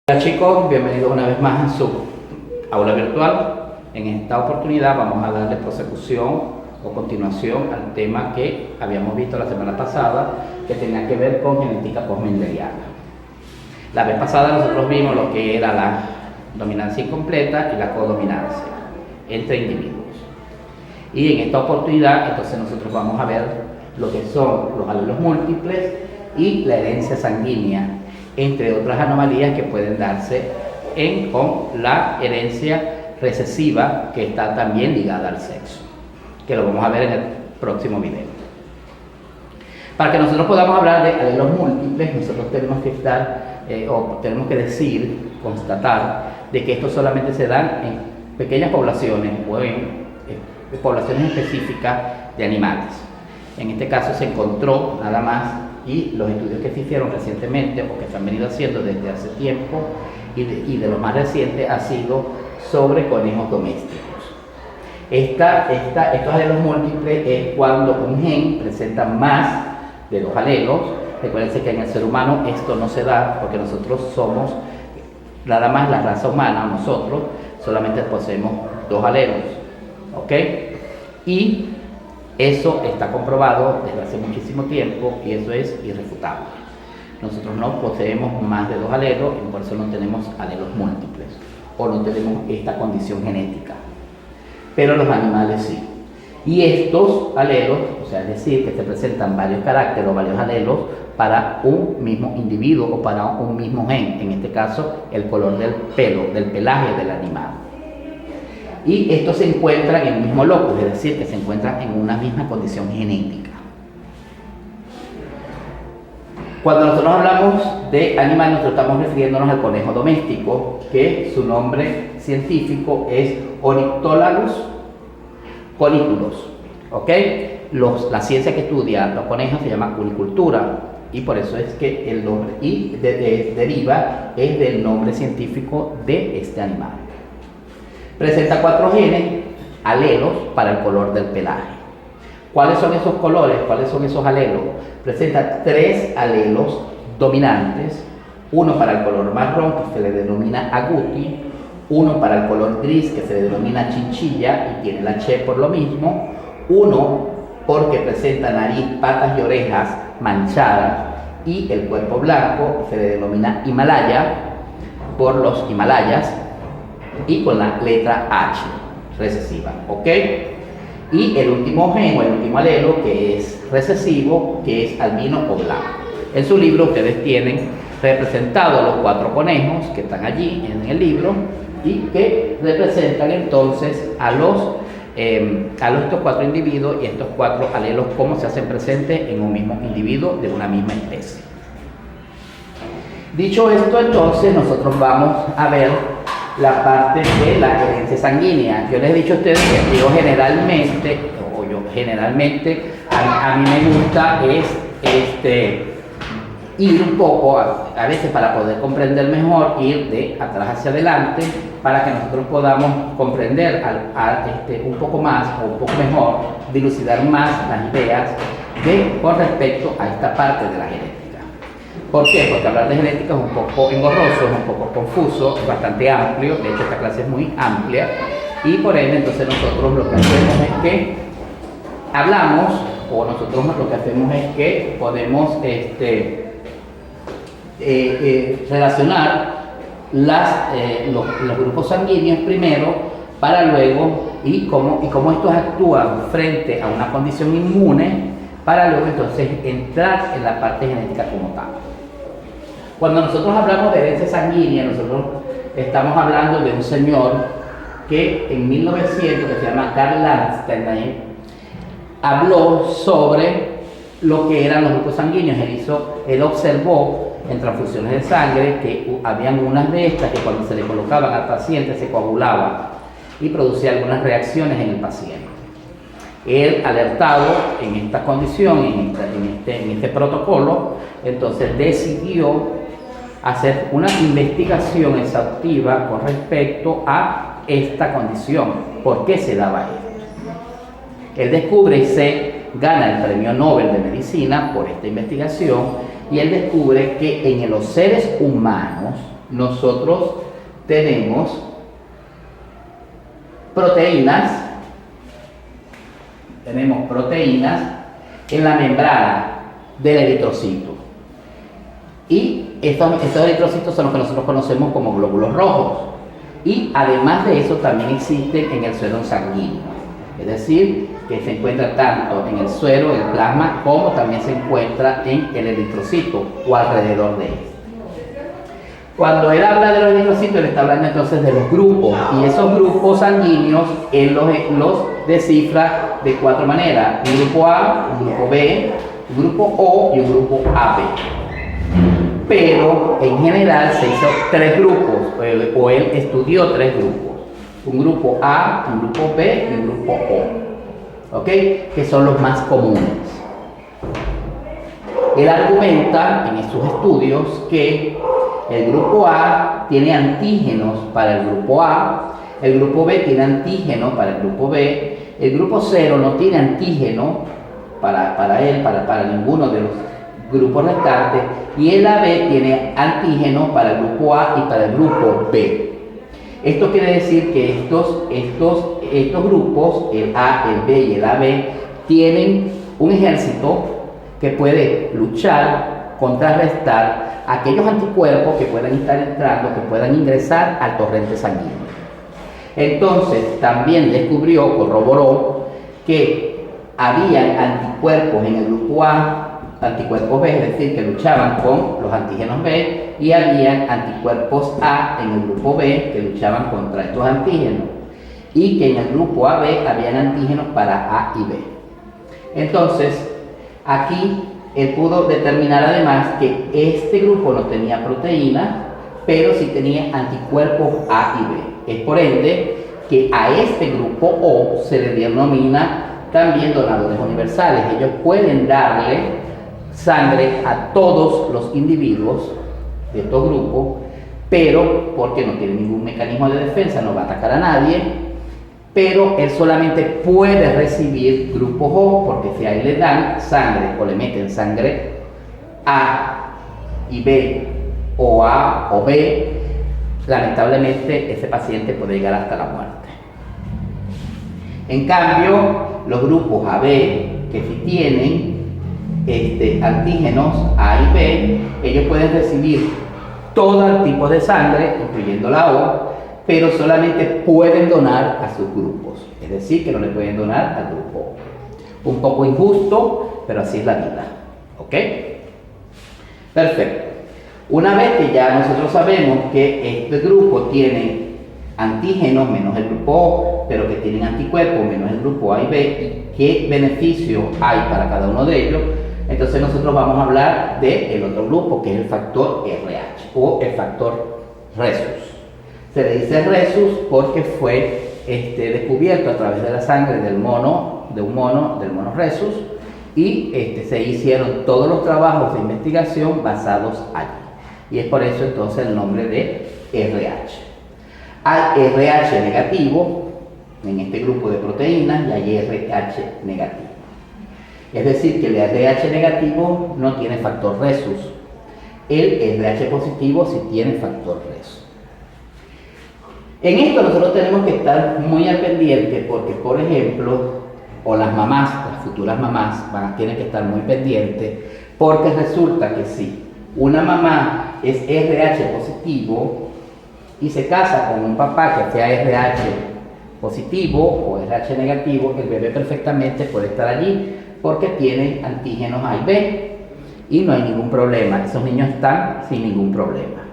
Hola chicos, bienvenidos una vez más a su aula virtual. En esta oportunidad vamos a darle prosecución o continuación al tema que habíamos visto la semana pasada, que tenía que ver con genética postmendeliana. La vez pasada nosotros vimos lo que era la dominancia incompleta y la codominancia entre individuos. Y en esta oportunidad entonces nosotros vamos a ver lo que son los alelos múltiples y la herencia sanguínea, entre otras anomalías que pueden darse con la herencia recesiva, que está también ligada al sexo, que lo vamos a ver en el próximo video. Para que nosotros podamos hablar de alelos múltiples, nosotros tenemos que tenemos que constatar de que estos solamente se dan en pequeñas poblaciones o en poblaciones específicas de animales. En este caso se encontró nada más, y los estudios que se hicieron recientemente o que se han venido haciendo desde hace tiempo y de lo más reciente ha sido sobre conejos domésticos. Estos alelos múltiples es cuando un gen presenta más de dos alelos. Recuérdense que en el ser humano esto no se da porque nosotros somos, nada más la raza humana, nosotros solamente poseemos dos alelos, ¿ok? Y eso está comprobado desde hace muchísimo tiempo y eso es irrefutable. Nosotros no poseemos más de dos alelos y por eso no tenemos alelos múltiples o no tenemos esta condición genética. Pero los animales sí. Y estos alelos, o sea, es decir, que se presentan varios caracteres o varios alelos para un mismo individuo o para un mismo gen, en este caso el color del pelo, del pelaje del animal. Y estos se encuentran en el mismo locus, es decir, que se encuentran en una misma condición genética. Cuando nosotros hablamos de animal, nosotros estamos refiriéndonos al conejo doméstico, que su nombre científico es Ornitholalus cuniculus, ¿ok? La ciencia que estudia los conejos se llama cunicultura, y por eso es que el nombre deriva es del nombre científico de este animal. Presenta 4 genes, alelos para el color del pelaje. ¿Cuáles son esos colores? ¿Cuáles son esos alelos? Presenta 3 alelos dominantes, uno para el color marrón, que se le denomina agouti, uno para el color gris, que se le denomina chinchilla y tiene la che por lo mismo, uno porque presenta nariz, patas y orejas manchadas, y el cuerpo blanco, que se le denomina himalaya por los himalayas, y con la letra H recesiva, ¿ok? Y el último gen o el último alelo que es recesivo, que es albino o blanco. En su libro ustedes tienen representados los 4 conejos que están allí en el libro y que representan entonces a estos 4 individuos y estos 4 alelos, cómo se hacen presentes en un mismo individuo de una misma especie. Dicho esto, entonces nosotros vamos a ver la parte de la herencia sanguínea. Yo les he dicho a ustedes que yo generalmente, a mí me gusta ir un poco, a veces para poder comprender mejor, ir de atrás hacia adelante, para que nosotros podamos comprender un poco más o un poco mejor, dilucidar más las ideas con respecto a esta parte de la genética. ¿Por qué? Porque hablar de genética es un poco engorroso, es un poco confuso, es bastante amplio. De hecho, esta clase es muy amplia y por ende, entonces nosotros lo que hacemos es que hablamos, o nosotros lo que hacemos es que podemos relacionar los grupos sanguíneos primero, para luego, y cómo estos actúan frente a una condición inmune, para luego entonces entrar en la parte genética como tal. Cuando nosotros hablamos de herencia sanguínea, nosotros estamos hablando de un señor que en 1900, que se llama Karl Landsteiner, habló sobre lo que eran los grupos sanguíneos. Él observó en transfusiones de sangre que habían unas de estas que cuando se le colocaban al paciente se coagulaban y producía algunas reacciones en el paciente. Él, alertado en esta condición, en este protocolo, entonces decidió hacer una investigación exhaustiva con respecto a esta condición. ¿Por qué se daba esto? Él descubre y se gana el premio Nobel de Medicina por esta investigación, y él descubre que en los seres humanos nosotros tenemos proteínas en la membrana del eritrocito. Y estos eritrocitos son los que nosotros conocemos como glóbulos rojos. Y además de eso también existen en el suero sanguíneo. Es decir, que se encuentra tanto en el suero, el plasma, como también se encuentra en el eritrocito o alrededor de él. Cuando él habla de los eritrocitos, él está hablando entonces de los grupos. Y esos grupos sanguíneos, él los descifra de 4 maneras. Un grupo A, un grupo B, un grupo O y un grupo AB. Pero en general se hizo 3 grupos, o él estudió 3 grupos. Un grupo A, un grupo B y un grupo O, ¿ok? Que son los más comunes. Él argumenta en sus estudios que el grupo A tiene antígenos para el grupo A, el grupo B tiene antígeno para el grupo B, el grupo 0 no tiene antígeno para ninguno de los grupos restantes, y el AB tiene antígeno para el grupo A y para el grupo B. Esto quiere decir que estos grupos, el A, el B y el AB, tienen un ejército que puede luchar, contrarrestar aquellos anticuerpos que puedan estar entrando, que puedan ingresar al torrente sanguíneo. Entonces, también corroboró que había anticuerpos en el grupo A, anticuerpos B, es decir, que luchaban con los antígenos B, y había anticuerpos A en el grupo B que luchaban contra estos antígenos, y que en el grupo AB habían antígenos para A y B. Entonces, aquí él pudo determinar además que este grupo no tenía proteína, pero sí tenía anticuerpos A y B. Es por ende que a este grupo O se le denomina también donadores universales. Ellos pueden darle sangre a todos los individuos de estos grupos, pero porque no tiene ningún mecanismo de defensa, no va a atacar a nadie, pero él solamente puede recibir grupos O, porque si a él le dan sangre o le meten sangre A y B, o A o B, lamentablemente ese paciente puede llegar hasta la muerte. En cambio, los grupos AB, que sí tienen antígenos A y B, ellos pueden recibir todo tipo de sangre, incluyendo la O, pero solamente pueden donar a sus grupos, es decir, que no le pueden donar al grupo O. Un poco injusto, pero así es la vida, ¿ok? Perfecto. Una vez que ya nosotros sabemos que este grupo tiene antígenos menos el grupo O, pero que tienen anticuerpos menos el grupo A y B, y qué beneficio hay para cada uno de ellos, entonces nosotros vamos a hablar del otro grupo, que es el factor RH o el factor Rhesus. Se le dice Rhesus porque fue descubierto a través de la sangre del mono Rhesus, y se hicieron todos los trabajos de investigación basados allí. Y es por eso entonces el nombre de RH. Hay RH negativo en este grupo de proteínas y hay RH negativo. Es decir, que el RH negativo no tiene factor Rhesus. El RH positivo sí tiene factor Rhesus. En esto nosotros tenemos que estar muy al pendiente porque, por ejemplo, o las mamás, las futuras mamás, tienen que estar muy pendientes, porque resulta que si una mamá es RH positivo y se casa con un papá que sea RH positivo o RH negativo, el bebé perfectamente puede estar allí porque tiene antígenos A y B y no hay ningún problema, esos niños están sin ningún problema.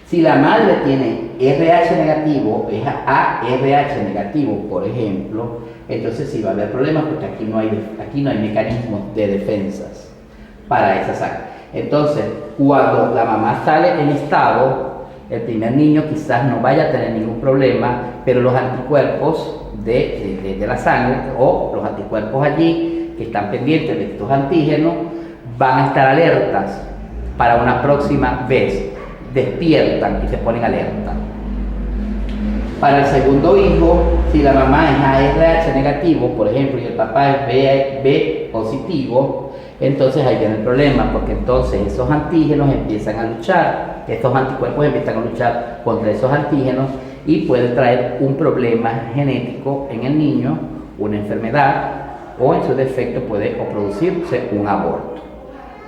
Si la madre tiene RH negativo, es ARH negativo, por ejemplo, entonces sí va a haber problemas porque aquí no hay mecanismos de defensas para esa sangre. Entonces, cuando la mamá sale en estado, el primer niño quizás no vaya a tener ningún problema, pero los anticuerpos de la sangre o los anticuerpos allí que están pendientes de estos antígenos van a estar alertas para una próxima vez. Despiertan y se ponen alerta. Para el segundo hijo, si la mamá es ARH negativo, por ejemplo, y el papá es B positivo, entonces ahí viene el problema, porque entonces esos antígenos empiezan a luchar, estos anticuerpos empiezan a luchar contra esos antígenos y puede traer un problema genético en el niño, una enfermedad, o en su defecto puede producirse un aborto.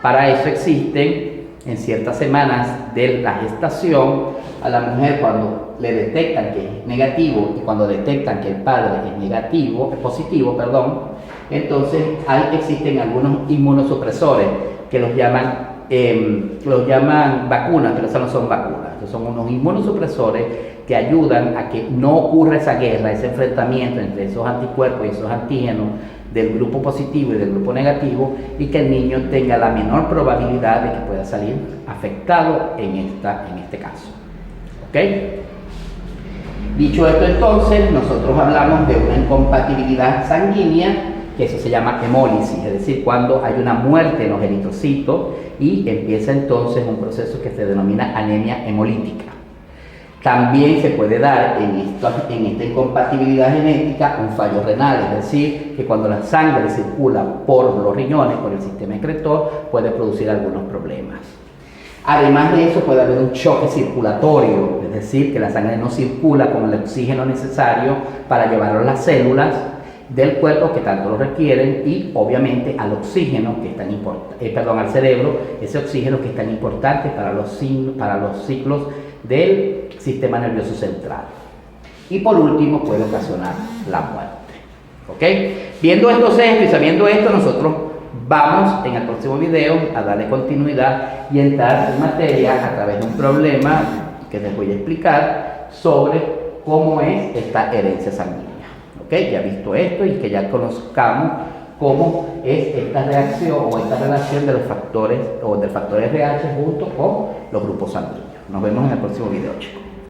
Para eso existen en ciertas semanas de la gestación a la mujer, cuando le detectan que es negativo y cuando detectan que el padre es negativo, es positivo, entonces existen algunos inmunosupresores que los llaman vacunas, pero esas no son vacunas, esos son unos inmunosupresores que ayudan a que no ocurra esa guerra, ese enfrentamiento entre esos anticuerpos y esos antígenos del grupo positivo y del grupo negativo, y que el niño tenga la menor probabilidad de que pueda salir afectado en este caso. ¿Ok? Dicho esto, entonces, nosotros hablamos de una incompatibilidad sanguínea, que eso se llama hemólisis, es decir, cuando hay una muerte en los eritrocitos y empieza entonces un proceso que se denomina anemia hemolítica. También se puede dar en esta incompatibilidad genética un fallo renal, es decir, que cuando la sangre circula por los riñones, por el sistema excretor, puede producir algunos problemas. Además de eso, puede haber un choque circulatorio, es decir, que la sangre no circula con el oxígeno necesario para llevarlo a las células del cuerpo que tanto lo requieren, y obviamente al oxígeno que es tan importante, al cerebro, ese oxígeno que es tan importante para los ciclos del sistema nervioso central. Y por último puede ocasionar la muerte. ¿Ok? Viendo estos hechos y sabiendo esto, nosotros vamos en el próximo video a darle continuidad y entrar en materia a través de un problema que les voy a explicar sobre cómo es esta herencia sanguínea. ¿Ok? Ya visto esto y que ya conozcamos cómo es esta reacción o esta relación de los factores o del factor RH junto con los grupos sanguíneos. Nos vemos en el próximo video, chicos.